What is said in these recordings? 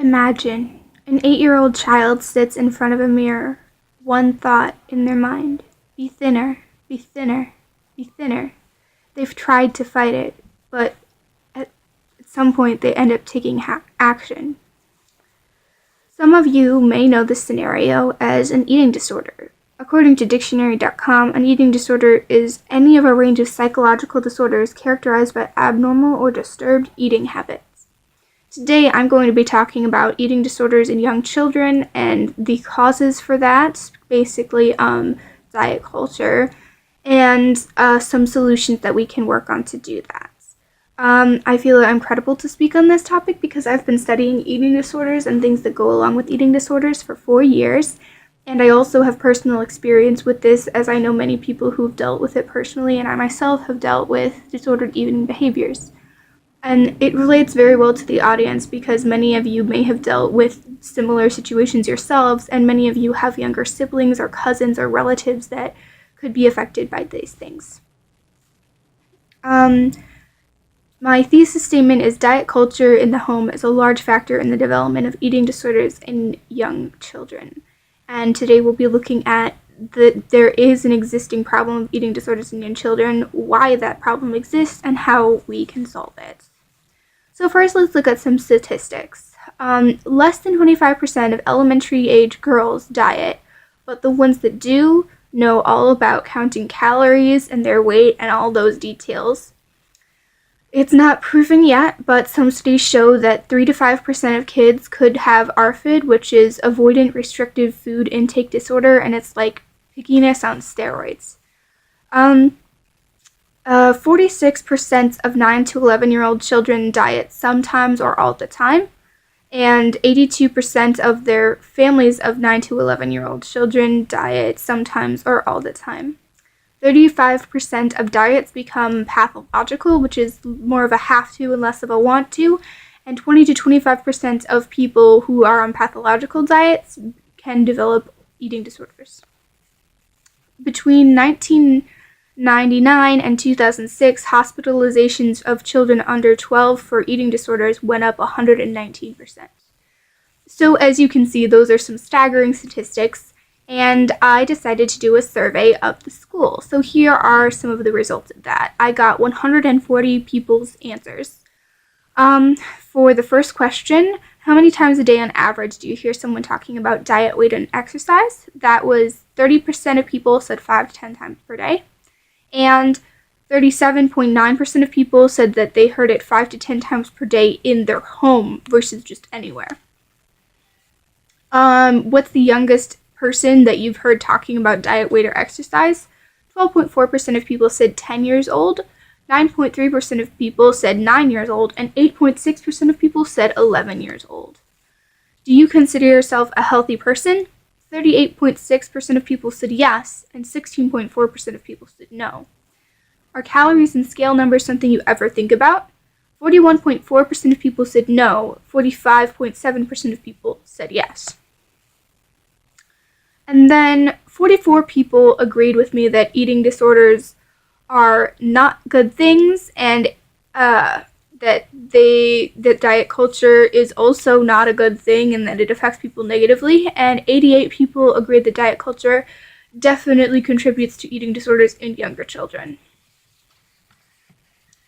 Imagine an 8-year-old child sits in front of a mirror, one thought in their mind: be thinner, be thinner, be thinner. They've tried to fight it, but at some point they end up taking action. Some of you may know this scenario as an eating disorder. According to dictionary.com, an eating disorder is any of a range of psychological disorders characterized by abnormal or disturbed eating habits. Today I'm going to be talking about eating disorders in young children and the causes for that, basically diet culture, and some solutions that we can work on to do that. I feel I'm credible to speak on this topic because I've been studying eating disorders and things that go along with eating disorders for 4 years, and I also have personal experience with this, as I know many people who've dealt with it personally, and I myself have dealt with disordered eating behaviors. And it relates very well to the audience because many of you may have dealt with similar situations yourselves, and many of you have younger siblings or cousins or relatives that could be affected by these things. My thesis statement is diet culture in the home is a large factor in the development of eating disorders in young children. And today we'll be looking at there is an existing problem of eating disorders in young children, why that problem exists, and how we can solve it. So first, let's look at some statistics. Less than 25% of elementary age girls diet, but the ones that do know all about counting calories and their weight and all those details. It's not proven yet, but some studies show that 3 to 5% of kids could have ARFID, which is avoidant restrictive food intake disorder, and it's like pickiness on steroids. 46% of 9 to 11-year-old children diet sometimes or all the time, and 82% of their families of 9 to 11-year-old children diet sometimes or all the time. 35% of diets become pathological, which is more of a have to and less of a want to, and 20 to 25% of people who are on pathological diets can develop eating disorders. Between 1999 and 2006, hospitalizations of children under 12 for eating disorders went up 119%. So as you can see, those are some staggering statistics, and I decided to do a survey of the school. So here are some of the results of that. I got 140 people's answers. For the first question, how many times a day on average do you hear someone talking about diet, weight, and exercise? That was 30% of people said 5 to 10 times per day. And 37.9% of people said that they heard it 5 to 10 times per day in their home versus just anywhere. What's the youngest person that you've heard talking about diet, weight, or exercise? 12.4% of people said 10 years old, 9.3% of people said 9 years old, and 8.6% of people said 11 years old. Do you consider yourself a healthy person? 38.6% of people said yes, and 16.4% of people said no. Are calories and scale numbers something you ever think about? 41.4% of people said no, 45.7% of people said yes. And then 44 people agreed with me that eating disorders are not good things, and that diet culture is also not a good thing and that it affects people negatively, and 88 people agreed that diet culture definitely contributes to eating disorders in younger children.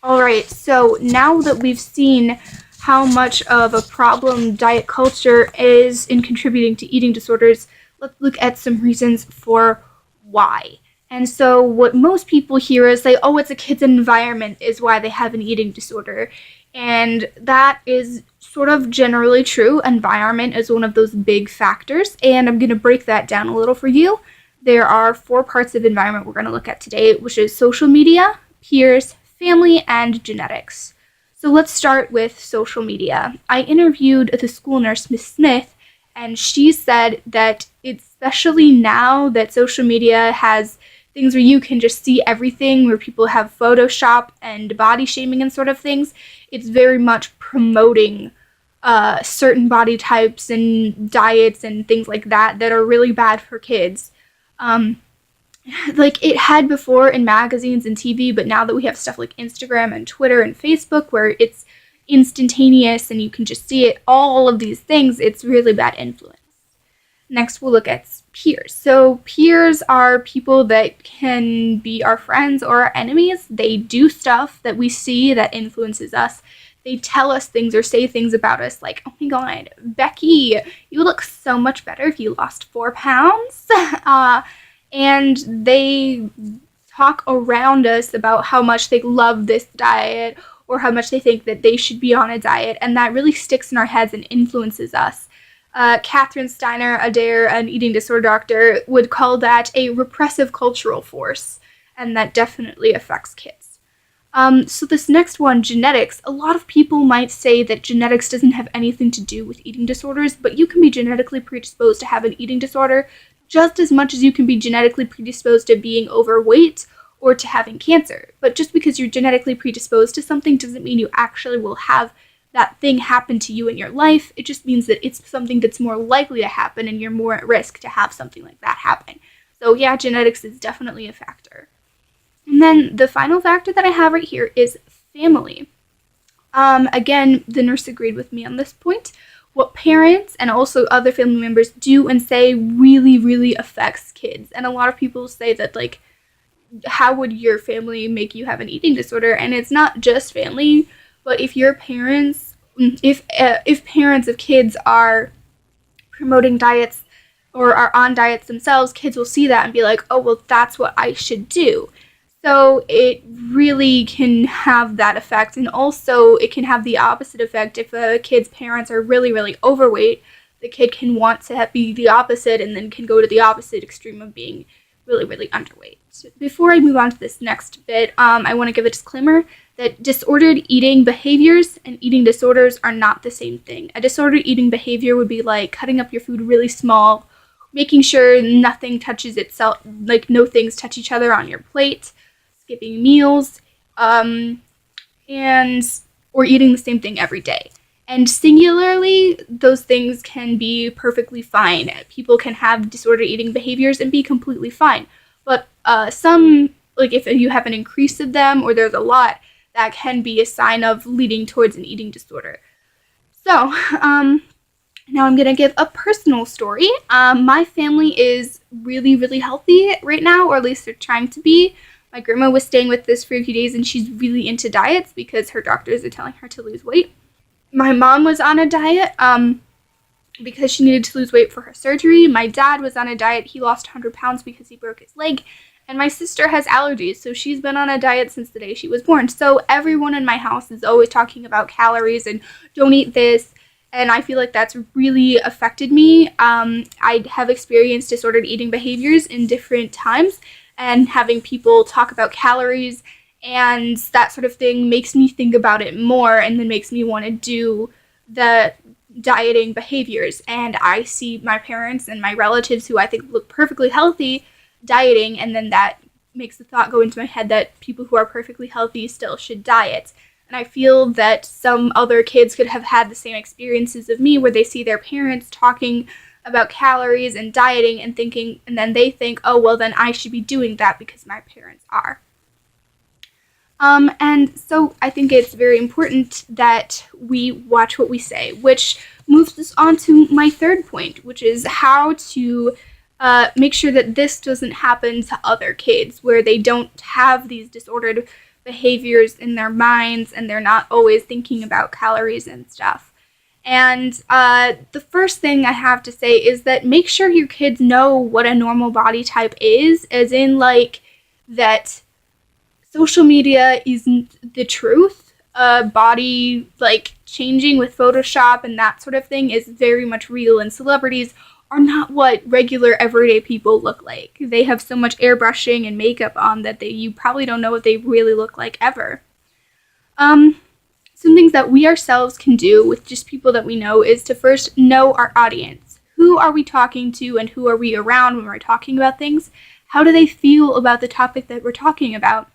Alright, so now that we've seen how much of a problem diet culture is in contributing to eating disorders, let's look at some reasons for why. And so what most people hear is say, oh, it's a kid's environment is why they have an eating disorder. And that is sort of generally true. Environment is one of those big factors, and I'm going to break that down a little for you. There are 4 parts of environment we're going to look at today, which is social media, peers, family, and genetics. So let's start with social media. I interviewed the school nurse, Miss Smith, and she said that especially now that social media has things where you can just see everything, where people have Photoshop and body shaming and sort of things, it's very much promoting certain body types and diets and things like that that are really bad for kids. Like it had before in magazines and TV, but now that we have stuff like Instagram and Twitter and Facebook where it's instantaneous and you can just see it, all of these things, it's really bad influence. Next, we'll look at peers. So peers are people that can be our friends or our enemies. They do stuff that we see that influences us. They tell us things or say things about us like, oh my god, Becky, you look so much better if you lost 4 pounds. And they talk around us about how much they love this diet or how much they think that they should be on a diet, and that really sticks in our heads and influences us. Catherine Steiner, Adair, an eating disorder doctor, would call that a repressive cultural force, and that definitely affects kids. So this next one, genetics, a lot of people might say that genetics doesn't have anything to do with eating disorders, but you can be genetically predisposed to have an eating disorder just as much as you can be genetically predisposed to being overweight or to having cancer. But just because you're genetically predisposed to something doesn't mean you actually will have that thing happen to you in your life. It just means that it's something that's more likely to happen and you're more at risk to have something like that happen. So yeah, genetics is definitely a factor. And then the final factor that I have right here is family. Again, the nurse agreed with me on this point. What parents and also other family members do and say really, really affects kids. And a lot of people say that, like, how would your family make you have an eating disorder? And it's not just family, but if your parents, if parents of kids are promoting diets or are on diets themselves, kids will see that and be like, oh, well, that's what I should do. So it really can have that effect, and also it can have the opposite effect. If a kid's parents are really, really overweight, the kid can want to be the opposite and then can go to the opposite extreme of being really, really underweight. So before I move on to this next bit, I want to give a disclaimer that disordered eating behaviors and eating disorders are not the same thing. A disordered eating behavior would be like cutting up your food really small, making sure nothing touches itself, like no things touch each other on your plate, skipping meals, and or eating the same thing every day. And singularly, those things can be perfectly fine. People can have disordered eating behaviors and be completely fine. But some, like if you have an increase of them or there's a lot, that can be a sign of leading towards an eating disorder. So, now I'm going to give a personal story. My family is really, really healthy right now, or at least they're trying to be. My grandma was staying with us for a few days, and she's really into diets because her doctors are telling her to lose weight. My mom was on a diet because she needed to lose weight for her surgery. My dad was on a diet. He lost 100 pounds because he broke his leg. And my sister has allergies, so she's been on a diet since the day she was born. So everyone in my house is always talking about calories and don't eat this. And I feel like that's really affected me. I have experienced disordered eating behaviors in different times, and having people talk about calories and that sort of thing makes me think about it more and then makes me want to do the dieting behaviors. And I see my parents and my relatives who I think look perfectly healthy dieting, and then that makes the thought go into my head that people who are perfectly healthy still should diet. And I feel that some other kids could have had the same experiences of me where they see their parents talking about calories and dieting and thinking, and then they think, oh, well, then I should be doing that because my parents are. And so I think it's very important that we watch what we say, which moves us on to my third point, which is how to make sure that this doesn't happen to other kids, where they don't have these disordered behaviors in their minds and they're not always thinking about calories and stuff. And the first thing I have to say is that make sure your kids know what a normal body type is, as in, like, that social media isn't the truth. Body, like, changing with Photoshop and that sort of thing is very much real, and celebrities are not what regular everyday people look like. They have so much airbrushing and makeup on that you probably don't know what they really look like ever. Some things that we ourselves can do with just people that we know is to first know our audience. Who are we talking to and who are we around when we're talking about things? How do they feel about the topic that we're talking about?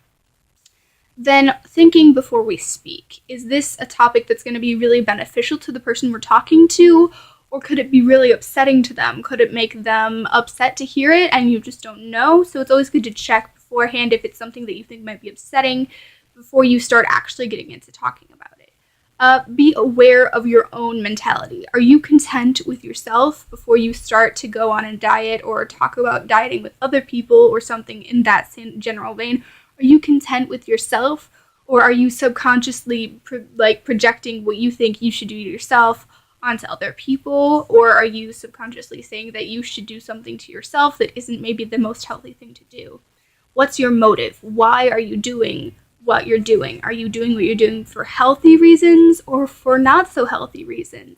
Then thinking before we speak. Is this a topic that's going to be really beneficial to the person we're talking to? Or could it be really upsetting to them? Could it make them upset to hear it and you just don't know? So it's always good to check beforehand if it's something that you think might be upsetting before you start actually getting into talking about it. Be aware of your own mentality. Are you content with yourself before you start to go on a diet or talk about dieting with other people or something in that same general vein? Are you content with yourself, or are you subconsciously projecting what you think you should do to yourself onto other people, or are you subconsciously saying that you should do something to yourself that isn't maybe the most healthy thing to do? What's your motive? Why are you doing what you're doing? Are you doing what you're doing for healthy reasons or for not so healthy reasons?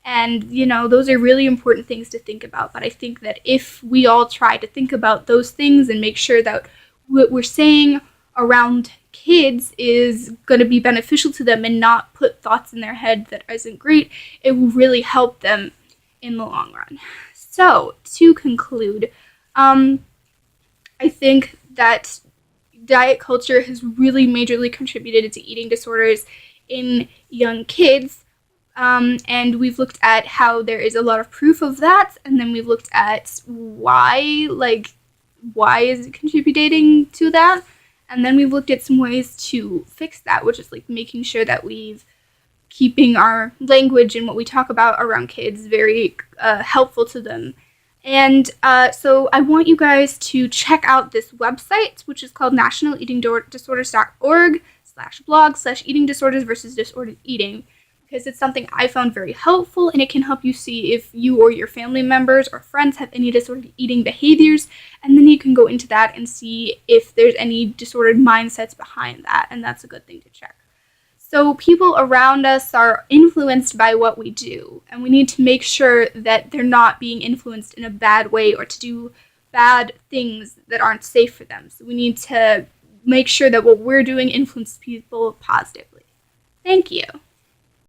And, those are really important things to think about. But I think that if we all try to think about those things and make sure that what we're saying around kids is going to be beneficial to them and not put thoughts in their head that isn't great, it will really help them in the long run. So, to conclude, I think that diet culture has really majorly contributed to eating disorders in young kids. And we've looked at how there is a lot of proof of that, and then we've looked at why is it contributing to that, and then we've looked at some ways to fix that, which is like making sure that we've keeping our language and what we talk about around kids very helpful to them. And so I want you guys to check out this website, which is called nationaleatingdisorders.org/blog/eating disorders versus disordered eating, because it's something I found very helpful, and it can help you see if you or your family members or friends have any disordered eating behaviors, and then you can go into that and see if there's any disordered mindsets behind that, and that's a good thing to check. So people around us are influenced by what we do, and we need to make sure that they're not being influenced in a bad way or to do bad things that aren't safe for them. So we need to make sure that what we're doing influences people positively. Thank you.